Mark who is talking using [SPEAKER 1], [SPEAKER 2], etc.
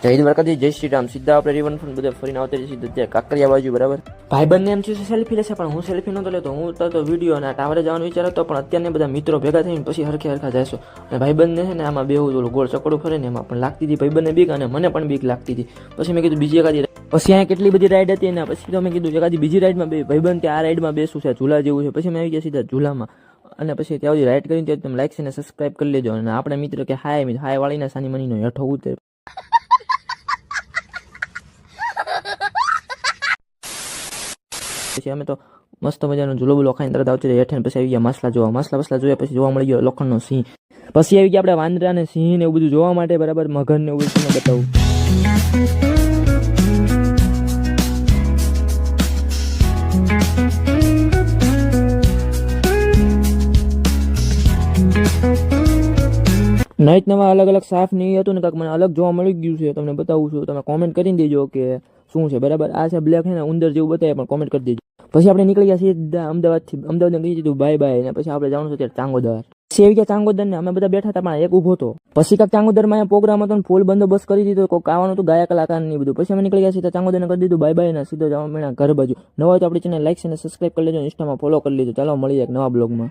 [SPEAKER 1] જય દ્વારકાધીશ, જય શ્રી રામ. સીધા આપણે રિવરફ્રન્ટ બધા ફરીને આવતા રહીએ સીધા કાંકરિયા બાજુ. બરાબર, ભાઈબંધને એમ થયું સેલ્ફી લેશે, પણ હું સેલ્ફી નહોતો લેતો. હું તો વિડીયો અને ટાવરે જવાનો વિચાર હતો, પણ અત્યારને બધા મિત્રો ભેગા થઈને પછી હરખા જઈશું. અને ભાઈબંધને છે ને આમાં બેહું ઓલું ગોળ ચકડું ફરે ને એમાં પણ લાગતી હતી ભાઈબંધને બીક, અને મને પણ બીક લાગતી હતી. પછી મેં કીધું બીજી એકાદી, પછી અહીંયા કેટલી બધી રાઈડ હતી ને પછી તો મેં કીધું એકાદી બીજી રાઈડમાં બે ભાઈબંધ કે આ રાઈડમાં બેસું છે, ઝૂલા જેવું છે. પછી મેં આવી ગયા સીધા ઝૂલામાં, અને પછી ત્યાં સુધી રાઈડ કરીને તમે લાઈક અને સબસ્ક્રાઈબ કરી લેજો. અને આપણે મિત્રો કે હાય વાળીને સાની મનીનો હેઠો ઉતરે. પછી અમે તો મસ્ત મજાનો ઝૂલો બુલો ખાઈને તરત આવતી રહી હેઠે. પછી આવી ગયા માછલા જોયા, પછી જોવા મળી ગયો લોખંડનો સિંહ. પછી આવી ગયા આપણે વાંદરા ને સિંહ ને એવું બધું જોવા માટે. બરાબર, મગર ને એવું બધું બતાવું. નાઈટ નવા અલગ અલગ સાફ નહીં હતું ને કાંક મને અલગ જોવા મળી ગયું છે, તમને બતાવું છું. તમે કોમેન્ટ કરીને દેજો કે શું છે. બરાબર, આ છે બ્લેક, છે ને ઉંદર જેવું બતાવે, પણ કોમેન્ટ કરી દેજો. પછી આપણે નીકળી ગયા સીધા અમદાવાદથી. અમદાવાદ કહી દીધું બાય બાય, ને પછી આપણે જવાનું છે ત્યારે ચાંગોદર. પછી આવી ગયા ચાંગોદર ને અમે બધા બેઠા હતા, પણ એક ઊભો હતો. પછી કાંક ચાંગોદરમાં પ્રોગ્રામ હતો ને ફૂલ બંદોબસ્ત કરી દીધો, કોઈક આવવાનું હતું ગાયક કલાકાર ને બધું. પછી અમે નીકળી ગયા સીધા ચાંગોદર ને કરી દીધું બાય બાય, ને સીધો જવા મળ્યા ઘર બાજુ. નવા હોય તો આપણી ચેનલ લાઈક અને સબસ્ક્રાઈબ કરી લેજો, ઇન્સ્ટામાં ફોલો કરી લેજો. ચાલો મળીએ એક નવા બ્લોગમાં.